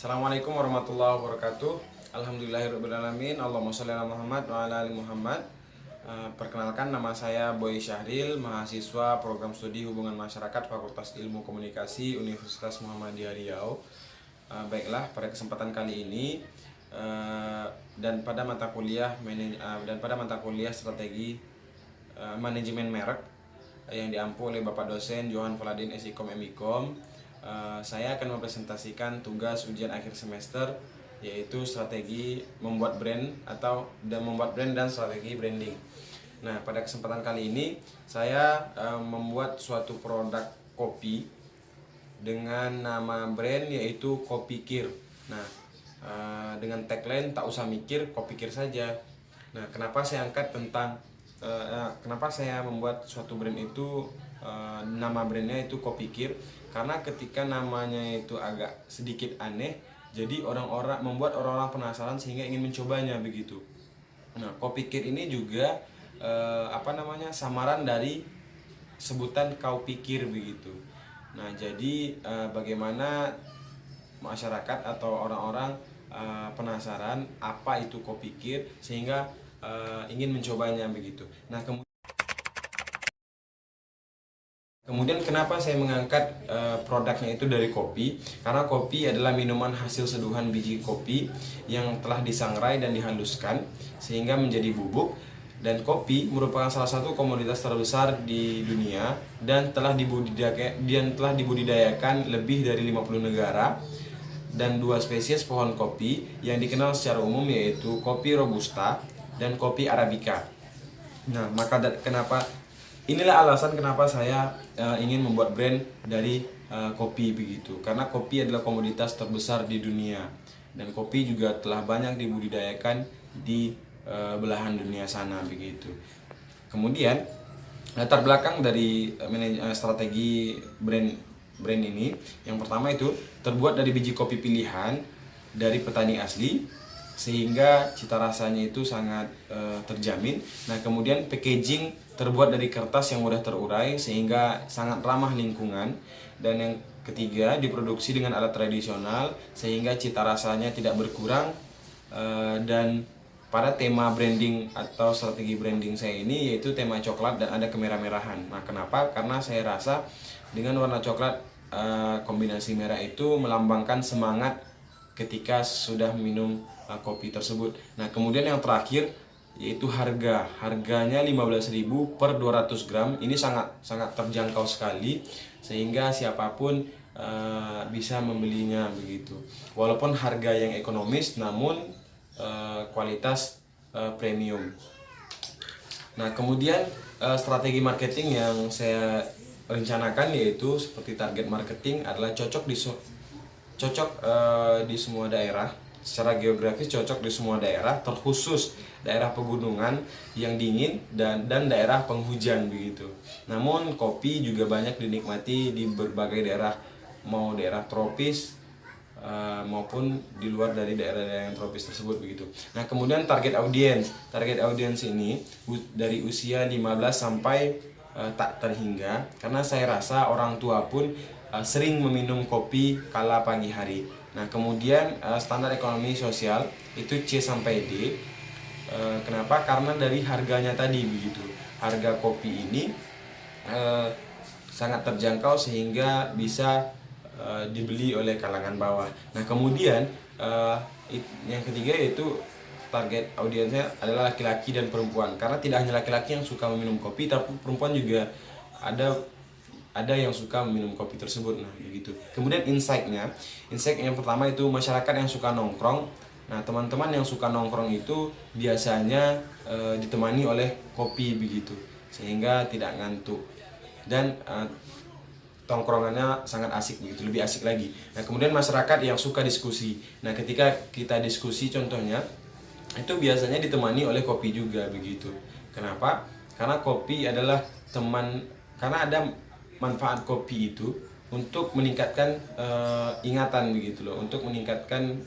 Assalamualaikum warahmatullahi wabarakatuh. Alhamdulillahirrahmanirrahim. Allahumma sholli ala Muhammad wa ala ali Muhammad. Perkenalkan, nama saya Boy Syahril, mahasiswa program studi hubungan masyarakat Fakultas Ilmu Komunikasi Universitas Muhammadiyah Riau. Baiklah, pada kesempatan kali ini dan pada mata kuliah strategi manajemen merek yang diampu oleh Bapak dosen Johan Valadin Esikom Emikom, saya akan mempresentasikan tugas ujian akhir semester, yaitu strategi membuat brand dan strategi branding. Nah, pada kesempatan kali ini saya membuat suatu produk kopi dengan nama brand yaitu Kopikir. Nah, dengan tagline tak usah mikir, kopikir saja. Nah, kenapa saya membuat suatu brand itu, nama brandnya itu Kopikir? Karena ketika namanya itu agak sedikit aneh, jadi membuat orang-orang penasaran sehingga ingin mencobanya begitu. Nah, Kopikir ini juga samaran dari sebutan kau pikir begitu. Nah, jadi bagaimana masyarakat atau orang-orang penasaran apa itu Kopikir sehingga ingin mencobanya begitu. Nah, kemudian kenapa saya mengangkat produknya itu dari kopi? Karena kopi adalah minuman hasil seduhan biji kopi yang telah disangrai dan dihaluskan sehingga menjadi bubuk. Dan kopi merupakan salah satu komoditas terbesar di dunia dan telah dibudidayakan lebih dari 50 negara dan 2 spesies pohon kopi yang dikenal secara umum, yaitu kopi robusta dan kopi arabica. Nah, inilah alasan kenapa saya ingin membuat brand dari kopi begitu. Karena kopi adalah komoditas terbesar di dunia dan kopi juga telah banyak dibudidayakan di belahan dunia sana begitu. Kemudian latar belakang dari strategi brand ini, yang pertama itu terbuat dari biji kopi pilihan dari petani asli sehingga cita rasanya itu sangat terjamin. Nah, kemudian packaging terbuat dari kertas yang mudah terurai sehingga sangat ramah lingkungan. Dan yang ketiga, diproduksi dengan alat tradisional sehingga cita rasanya tidak berkurang. Dan pada tema branding atau strategi branding saya ini yaitu tema coklat dan ada kemerah-merahan. Nah, kenapa? Karena saya rasa dengan warna coklat, kombinasi merah itu melambangkan semangat ketika sudah minum kopi tersebut. Nah, kemudian yang terakhir yaitu harganya 15.000 per 200 gram. Ini sangat terjangkau sekali sehingga siapapun bisa membelinya begitu. Walaupun harga yang ekonomis, namun kualitas premium. Nah, kemudian strategi marketing yang saya rencanakan yaitu seperti target marketing adalah cocok di semua daerah. Secara geografis cocok di semua daerah, terkhusus daerah pegunungan yang dingin dan daerah penghujan begitu. Namun kopi juga banyak dinikmati di berbagai daerah, mau daerah tropis maupun di luar dari daerah-daerah yang tropis tersebut begitu. Nah, kemudian target audiens ini dari usia 15 sampai tak terhingga, karena saya rasa orang tua pun sering meminum kopi kala pagi hari. Nah, kemudian standar ekonomi sosial itu C sampai D. Kenapa? Karena dari harganya tadi begitu. Harga kopi ini sangat terjangkau sehingga bisa dibeli oleh kalangan bawah. Nah, kemudian yang ketiga yaitu target audiensnya adalah laki-laki dan perempuan. Karena tidak hanya laki-laki yang suka meminum kopi, tapi perempuan juga ada yang suka meminum kopi tersebut. Nah, begitu. Kemudian insight yang pertama itu masyarakat yang suka nongkrong. Nah, teman-teman yang suka nongkrong itu biasanya ditemani oleh kopi begitu, sehingga tidak ngantuk dan tongkrongannya sangat asik begitu, lebih asik lagi. Nah, kemudian masyarakat yang suka diskusi. Nah, ketika kita diskusi contohnya itu biasanya ditemani oleh kopi juga begitu. Kenapa? Karena kopi adalah karena ada manfaat kopi itu untuk meningkatkan ingatan begitu loh, untuk meningkatkan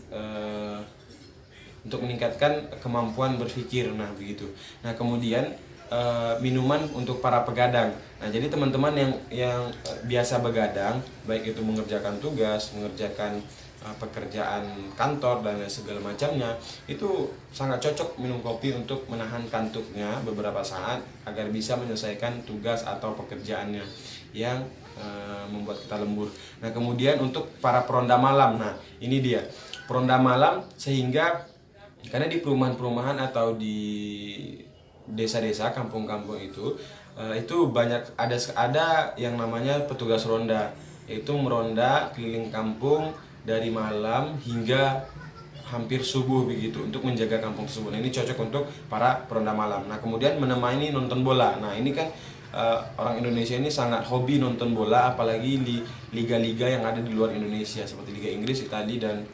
kemampuan berpikir. Nah, begitu. Nah, kemudian minuman untuk para pegadang. Nah, jadi teman-teman yang biasa begadang, baik itu mengerjakan tugas, mengerjakan pekerjaan kantor dan segala macamnya, itu sangat cocok minum kopi untuk menahan kantuknya beberapa saat agar bisa menyelesaikan tugas atau pekerjaannya yang membuat kita lembur. Nah, kemudian untuk para peronda malam, nah ini dia peronda malam, sehingga karena di perumahan-perumahan atau di desa-desa, kampung-kampung itu banyak ada yang namanya petugas ronda, yaitu meronda keliling kampung dari malam hingga hampir subuh begitu untuk menjaga kampung tersebut. Nah, ini cocok untuk para peronda malam. Nah, kemudian menemani nonton bola. Nah, ini kan orang Indonesia ini sangat hobi nonton bola, apalagi di liga-liga yang ada di luar Indonesia seperti Liga Inggris, Italia, dan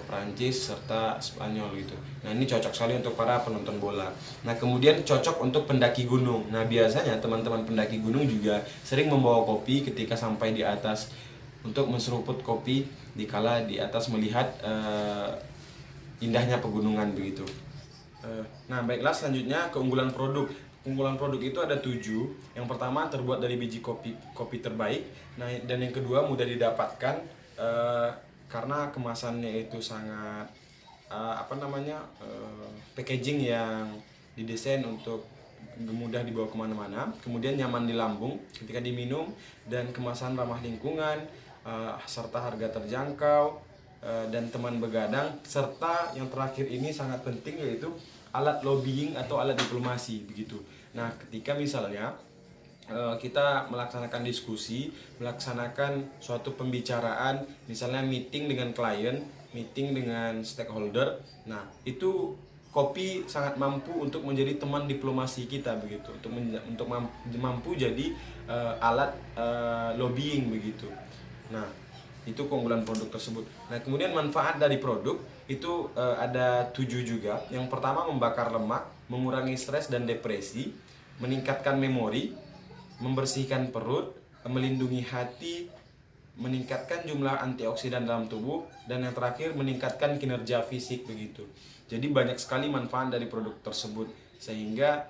Prancis serta Spanyol gitu. Nah, ini cocok sekali untuk para penonton bola. Nah, kemudian cocok untuk pendaki gunung. Nah, biasanya teman-teman pendaki gunung juga sering membawa kopi ketika sampai di atas untuk menseruput kopi dikala di atas melihat indahnya pegunungan begitu. Nah, baiklah, selanjutnya keunggulan produk. Keunggulan produk itu ada 7. Yang pertama, terbuat dari biji kopi terbaik. Nah, dan yang kedua, mudah didapatkan karena kemasannya itu sangat packaging yang didesain untuk mudah dibawa kemana-mana. Kemudian nyaman di lambung ketika diminum, dan kemasan ramah lingkungan, serta harga terjangkau, dan teman begadang, serta yang terakhir ini sangat penting, yaitu alat lobbying atau alat diplomasi begitu. Nah, ketika misalnya kita melaksanakan diskusi, melaksanakan suatu pembicaraan, misalnya meeting dengan klien, meeting dengan stakeholder, nah itu kopi sangat mampu untuk menjadi teman diplomasi kita begitu, untuk mampu jadi alat lobbying begitu. Nah, itu keunggulan produk tersebut. Nah, kemudian manfaat dari produk itu ada 7 juga. Yang pertama, membakar lemak, mengurangi stres dan depresi, meningkatkan memori, membersihkan perut, melindungi hati, meningkatkan jumlah antioksidan dalam tubuh, dan yang terakhir meningkatkan kinerja fisik begitu. Jadi banyak sekali manfaat dari produk tersebut, sehingga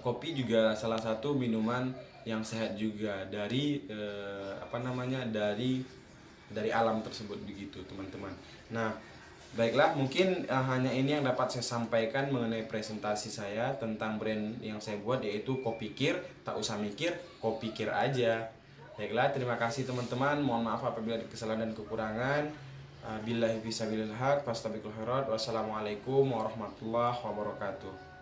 kopi juga salah satu minuman yang sehat juga dari dari alam tersebut begitu, teman-teman. Nah, baiklah, mungkin hanya ini yang dapat saya sampaikan mengenai presentasi saya tentang brand yang saya buat, yaitu Kopikir. Tak usah mikir, Kopikir aja. Baiklah, terima kasih teman-teman. Mohon maaf apabila ada kesalahan dan kekurangan. Billahi fisabilil haq, fastabiqul khairat. Wassalamualaikum warahmatullahi wabarakatuh.